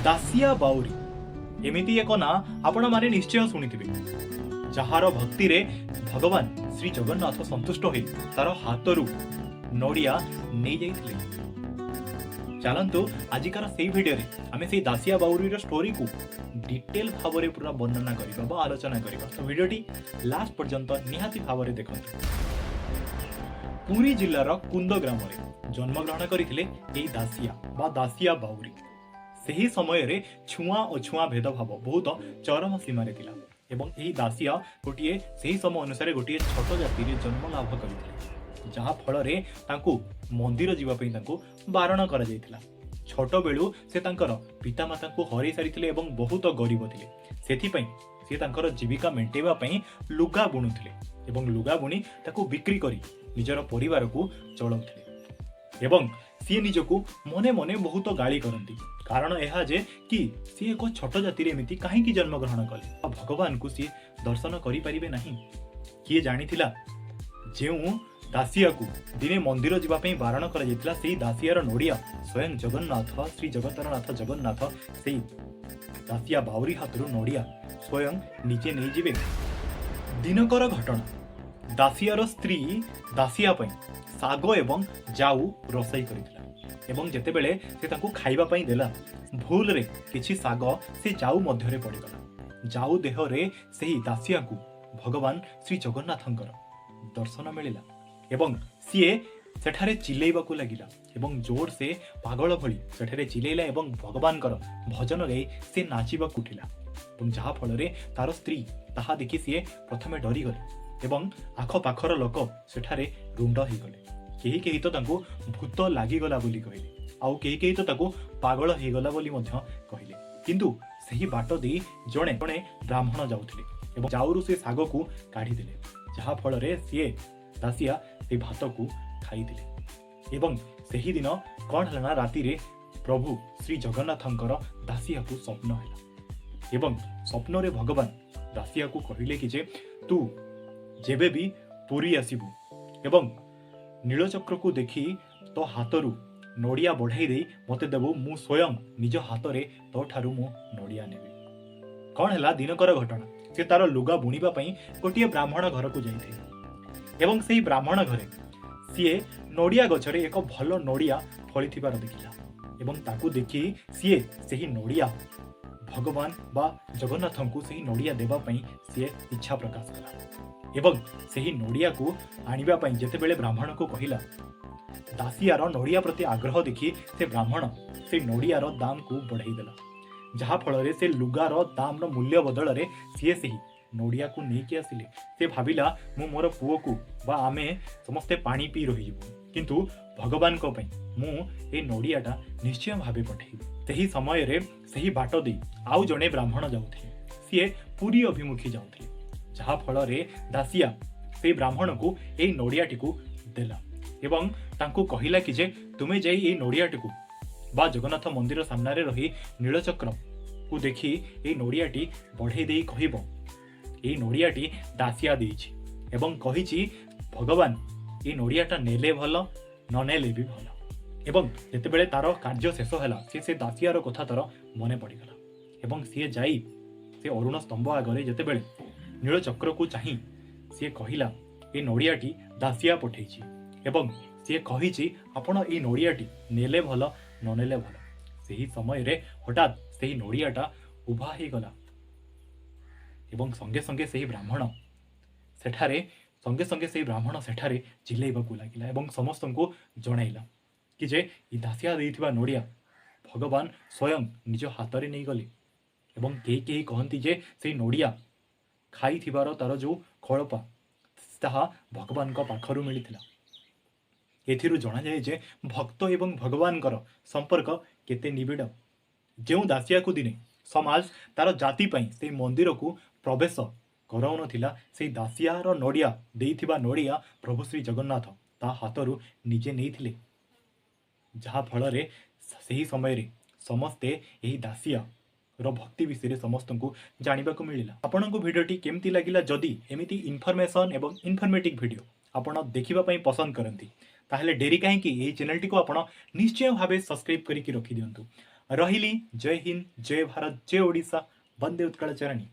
दासिया बाउरी एमिति एक ना आपण माने निश्चय शुणिथिबे जार भक्ति रे भगवान श्री जगन्नाथ संतुष्ट होई तार हातरू नड़िया नहीं जाइथिले। चलंतु आजिकार सेई भिडियो रे आमे सेई दासिया बाउरी रो स्टोरी को डिटेल भाव रे पूरा वर्णना करिबा बा आलोचना करिबा। तो भिडियोटी लास्ट पर्यंत निहाती भाव रे देखंतु। पुरी जिल्लार कुंद ग्राम रे जन्म ग्रहण करथिले एई दासिया बा दासिया बाउरी। सही समय रे छुआ अछुआ भेदभाव बहुत चरम सीमा रे थिला एवं एही दासिया गोटिए सही समय अनुसार गोटिए छोट जाति रे जन्म लाभ करथिले, जहा फल रे तांकु मंदिर जीवा पई तांकु बारण करा जायतिला। छोट बेलू से तांकर पिता माता को हरै सारिथिले एवं बहुत गरीब थिले, सेथि पई से तांकर जीविका मेंटेबा पई लुगा बुणुथिले एवं लुगा बुणी ताकु बिक्री करी निजर परिवार को चलाउथिले। एवं सी निजको मने मने बहुत गाली करती, कारण यह जे कि सी एक छोट जाति रे एमिति काहेकि जन्म ग्रहण कले, भगवान को सी दर्शन करि परिबे नाही। किए जानिथिला जेउ दासिया को दिने मंदिर जीवा पई बारण करा जैतिला सेही दासियार नोडिया स्वयं जगन्नाथ श्री जगतरनाथ जगन्नाथ सेही दासिया बाउरी हाथरू नोडिया स्वयं निजे नहीं जिवे। दिनकर घटना, दासियार स्त्री दासिया पई साग एवं जाऊ रोसई करिथिला एवं जेते बेले से ताकू खाइबा पई देला भूल रे किछि साग से जाऊ मध्य रे पड़ीगला। जाऊ देह रे सेही दासिया को भगवान श्री जगन्नाथंकर दर्शन मिलिला एवं सीए सेठारे चिल्लेइबा को लागिला एवं जोर से पागल भली सेठारे चिल्लेइला एवं भगवानकर भजन गाई से नाचिबा उठिला एवं जहा फल रे तार स्त्री ताहा देखि सीए प्रथमे डरी गले एवं आख पाखर लोक सेठारे रुंड हो गले। केही केही तो तांको भूत लागिगला बोली कहले, आउ केही केही तो ताको पागल हो गला बोली मध्य कहले। किंतु सही बाट दे जणे जणे ब्राह्मण जाउथिले एवं जाउरु से साग को काढी देले, जहा फल रे सीए दासिया से भात को खाई दिले। एवं सही दिन कौन हला ना राति रे प्रभु श्री जगन्नाथंकर दासिया को स्वप्न हैला एवं स्वप्न रे भगवान दासिया को कहिले कि जे तू जेबे भी पुरी आसीबु एवं नीलचक्र को देखी तो हाथरू नड़िया बढ़ाई दे मते देबु, मु स्वयं निज हाथ रे तो ठारू मु नड़िया नेबी। कौन हला दिनकर घटना, से तार लुगा बुणीबा पई गोटिए ब्राह्मण घर को जाइथिले एवं सेही ब्राह्मण घरे सीए नड़िया गछरे एक भल नड़िया फलिथिबार देखिला एवं ताकू देखि सीए सेही नड़िया भगवान बा जगन्नाथंकु सेही नड़िया देबा पई सीए इच्छा प्रकाश कला एवं सेही नड़िया को आनिबा पई जेते बेले ब्राह्मण को कहिला, दासियार नड़िया प्रति आग्रह देखि से ब्राह्मण से नड़ियार दाम को बढ़ाई देला, जहा फल रे से लुगार दाम रो मूल्य बदल रे सीए सेही नड़िया को नेकी आसिले। से भाबिला मु मोर पुओ को बा आमे समस्ते पानी पी रही जिवु, किंतु भगवान को पई मु ए नड़ियाटा निश्चय भाबे पठेइबि। सेही समय रे सेही बाट दे आउ जणे ब्राह्मण जाउथिले, सीए पुरी अभिमुखी जाउथिले, जहा फल रे दासिया से ब्राह्मण को ए नड़ियाटी को देला एवं तांको कहिला कि जे तुमे जाई ए नड़ियाटी को बा जगन्नाथ मंदिर सामने रे रही नीलचक्र को देखी ए नड़ियाटी बढ़े देई कहिबो, ए नड़ियाटी दासिया देइछि एवं कहिछि भगवान ए नड़ियाटा नेले भल न नेले भी भल। एवं जेते बेले तार कार्य शेष होला से दासियार कथा तार मने पड़ीगला एवं सी जाई से अरुण स्तंभ आगरे जेते बेले नीलचक्र को चाही सी कहिला ए नड़ियाटी दासिया पठेइछि एवं सी कहिछि आपण ए नड़ियाटी नेले भल न नेले भल। सेही समय रे हठात सेही नड़ियाटा उभा हे गला एवं संगे संगे सेही ब्राह्मण सेठारे चिल्लाइबाकू लागिला एवं समस्त को जणाइला कि जे ई दासिया देइथिबा नड़िया भगवान स्वयं निज हाथ रे नै गले एवं केही केही कहंती जे सेही नड़िया खाई थिबार तार जो खळपा ताहा भगवान को पाखरु मिलिथिला। एथिरु जणा जाय जे भक्त एवं भगवानकर संपर्क केते निबिड़। जेउ दासिया को दिने समाज तार जाति पई से मंदिर को प्रवेश कराउन थिला, से दासियार नड़िया देइथिबा नड़िया प्रभु श्री जगन्नाथ ता हाथरू निजे नेइथिले, जहा फल रे सही समय रे समस्ते एही दासिया रो भक्ति विषय समस्त को जानिबा को मिलिला। आपनको भिडियोटी केमती लागिला, जदि एमिति इनफॉरमेशन एवं इनफॉर्मेटिव भिडियो आपण देखिबा पई पसंद करंती ताहले डेरी काहे कि एही चैनल टी को आपण निश्चय भाबे सब्सक्राइब करिकि रखि दियंतु ରହିଲି। ଜୟ ହିନ୍ଦ, ଜୟ ଭାରତ, ଜୟ ଓଡ଼ିଶା, ବନ୍ଦେ ଉତ୍କଳ ଚରଣୀ।